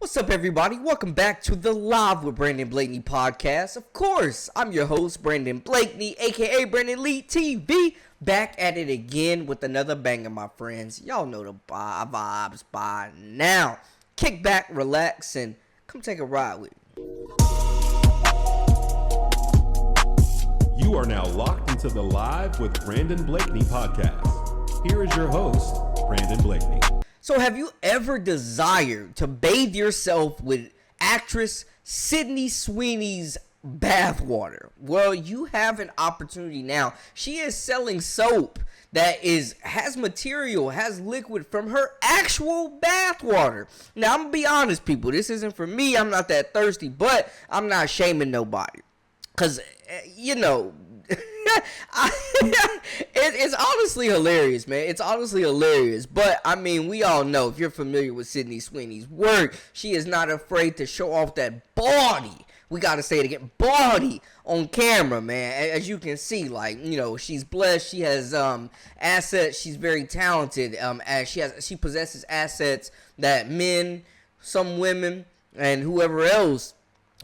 What's up, everybody? Welcome back to the Live with Brandon Blakeney podcast. Of course, I'm your host, Brandon Blakeney, aka Brandon Lee TV, back at it again with another banger, my friends. Y'all know the vibes by now. Kick back, relax, and come take a ride with me. You are now locked into the Live with Brandon Blakeney podcast. Here is your host, Brandon Blakeney. So have you ever desired to bathe yourself with actress Sydney Sweeney's bathwater? Well, you have an opportunity now. She is selling soap that has material, has liquid from her actual bathwater. Now, I'm going to be honest, people. This isn't for me. I'm not that thirsty, but I'm not shaming nobody. Because, it's honestly hilarious, man. It's honestly hilarious. But, I mean, we all know, if you're familiar with Sydney Sweeney's work, she is not afraid to show off that body. We got to say it again, body on camera, man. As you can see, she's blessed. She has assets. She's very talented. She possesses assets that men, some women, and whoever else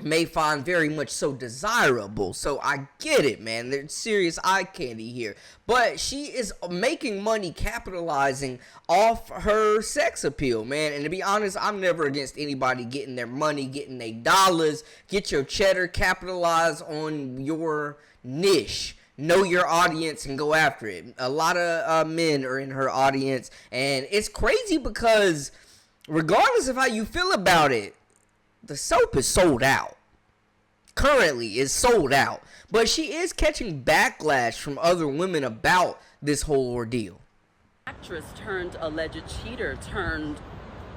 may find very much so desirable. So I get it, man. There's serious eye candy here. But she is making money capitalizing off her sex appeal, man. And to be honest, I'm never against anybody getting their money, getting their dollars. Get your cheddar, capitalize on your niche. Know your audience and go after it. A lot of men are in her audience. And it's crazy because regardless of how you feel about it, the soap is sold out. Currently is sold out. But she is catching backlash from other women about this whole ordeal. Actress turned alleged cheater turned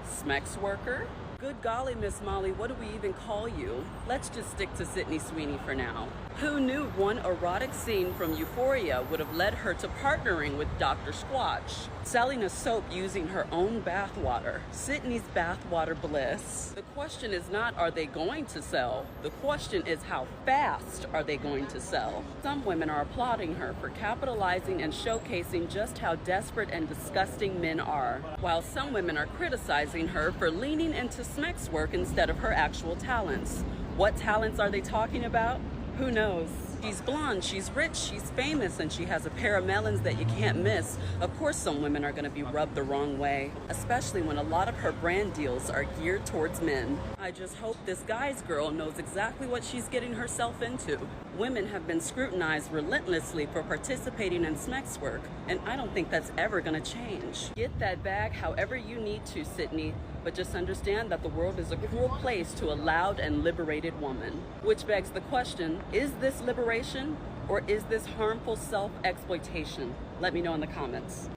smex worker. Good golly, Miss Molly, what do we even call you? Let's just stick to Sydney Sweeney for now. Who knew one erotic scene from Euphoria would have led her to partnering with Dr. Squatch, selling a soap using her own bathwater, Sydney's bathwater bliss. The question is not, are they going to sell? The question is, how fast are they going to sell? Some women are applauding her for capitalizing and showcasing just how desperate and disgusting men are, while some women are criticizing her for leaning into smex work instead of her actual talents. What talents are they talking about? Who knows? She's blonde, she's rich, she's famous, and she has a pair of melons that you can't miss. Of course some women are going to be rubbed the wrong way, especially when a lot of her brand deals are geared towards men. I just hope this guy's girl knows exactly what she's getting herself into. Women have been scrutinized relentlessly for participating in smex work, and I don't think that's ever going to change. Get that bag however you need to, Sydney, but just understand that the world is a cruel place to a loud and liberated woman. Which begs the question, is this liberation or is this harmful self-exploitation? Let me know in the comments.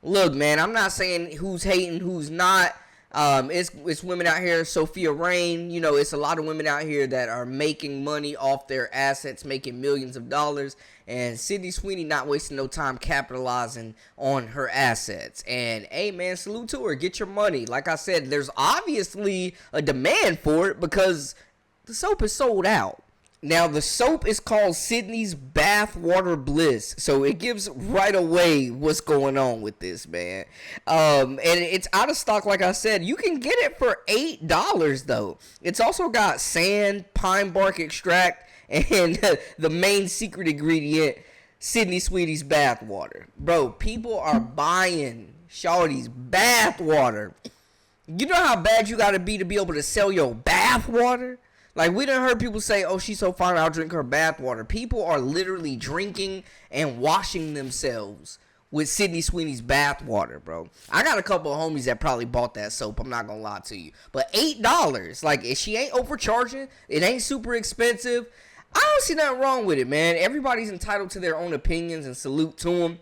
Look, man, I'm not saying who's hating, who's not. It's women out here, Sophia Rain, it's a lot of women out here that are making money off their assets, making millions of dollars, and Sydney Sweeney not wasting no time capitalizing on her assets. And hey, man, salute to her. Get your money. Like I said, there's obviously a demand for it because the soap is sold out. Now, the soap is called Sydney's Bathwater Bliss, so it gives right away what's going on with this, man. And it's out of stock, like I said. You can get it for $8, though. It's also got sand, pine bark extract, and the main secret ingredient, Sydney Sweeney's bathwater. Bro, people are buying Shawty's bathwater. You know how bad you got to be able to sell your bathwater? Like, we done heard people say, oh, she's so fine, I'll drink her bathwater. People are literally drinking and washing themselves with Sydney Sweeney's bathwater, bro. I got a couple of homies that probably bought that soap, I'm not gonna lie to you. But $8, like, if she ain't overcharging, it ain't super expensive, I don't see nothing wrong with it, man. Everybody's entitled to their own opinions, and salute to them.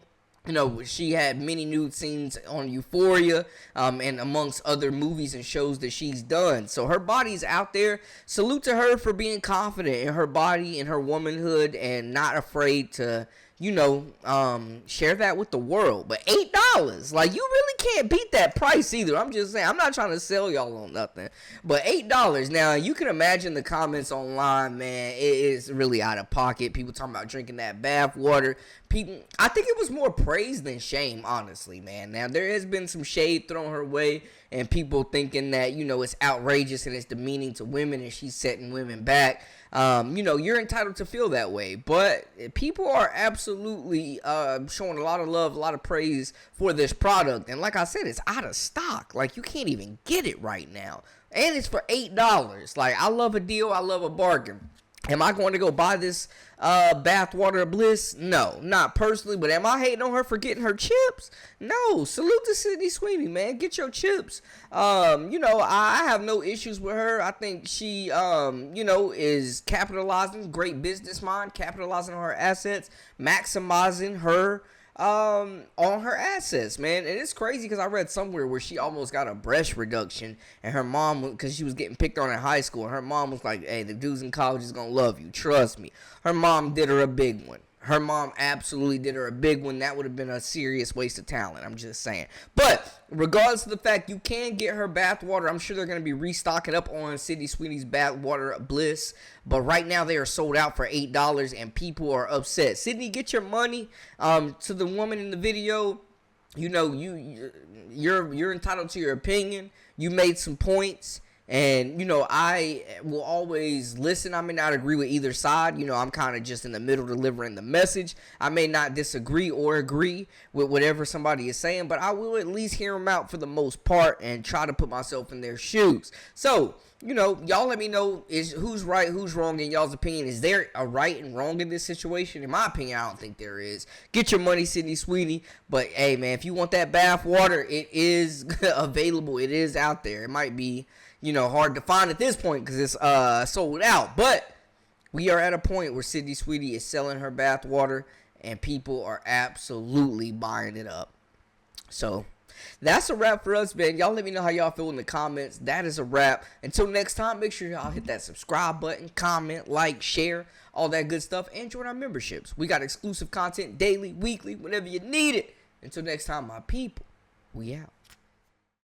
She had many nude scenes on Euphoria, and amongst other movies and shows that she's done. So her body's out there. Salute to her for being confident in her body, in her womanhood, and not afraid to share that with the world. But $8, like, you really can't beat that price either. I'm just saying, I'm not trying to sell y'all on nothing, but $8. Now, you can imagine the comments online, man. It is really out of pocket. People talking about drinking that bath water. People, I think it was more praise than shame, honestly, man. Now, there has been some shade thrown her way, and people thinking that, it's outrageous and it's demeaning to women and she's setting women back. You're entitled to feel that way, but people are absolutely showing a lot of love, a lot of praise for this product. And like I said, it's out of stock. Like, you can't even get it right now. And it's for $8. Like, I love a deal. I love a bargain. Am I going to go buy this bathwater bliss? No, not personally. But am I hating on her for getting her chips? No. Salute to Sydney Sweeney, man. Get your chips. I have no issues with her. I think she, is capitalizing, great business mind, capitalizing on her assets, maximizing her on her assets, man. And it's crazy because I read somewhere where she almost got a breast reduction, and her mom, because she was getting picked on in high school, and her mom was like, hey, the dudes in college is gonna love you, trust me. Her mom did her a big one. Her mom absolutely did her a big one. That would have been a serious waste of talent. I'm just saying. But regardless of the fact, you can get her bath water. I'm sure they're going to be restocking up on Sydney Sweeney's bath water bliss. But right now they are sold out for $8 and people are upset. Sydney, get your money. To the woman in the video, you're entitled to your opinion. You made some points. And, I will always listen. I may not agree with either side. I'm kind of just in the middle delivering the message. I may not disagree or agree with whatever somebody is saying, but I will at least hear them out for the most part and try to put myself in their shoes. So, y'all let me know who's right, who's wrong in y'all's opinion. Is there a right and wrong in this situation? In my opinion, I don't think there is. Get your money, Sydney Sweeney. But, hey, man, if you want that bath water, it is available. It is out there. It might be hard to find at this point because it's sold out. But we are at a point where Sydney Sweeney is selling her bath water and people are absolutely buying it up. So that's a wrap for us, man. Y'all let me know how y'all feel in the comments. That is a wrap. Until next time, make sure y'all hit that subscribe button, comment, like, share, all that good stuff, and join our memberships. We got exclusive content daily, weekly, whenever you need it. Until next time, my people, we out.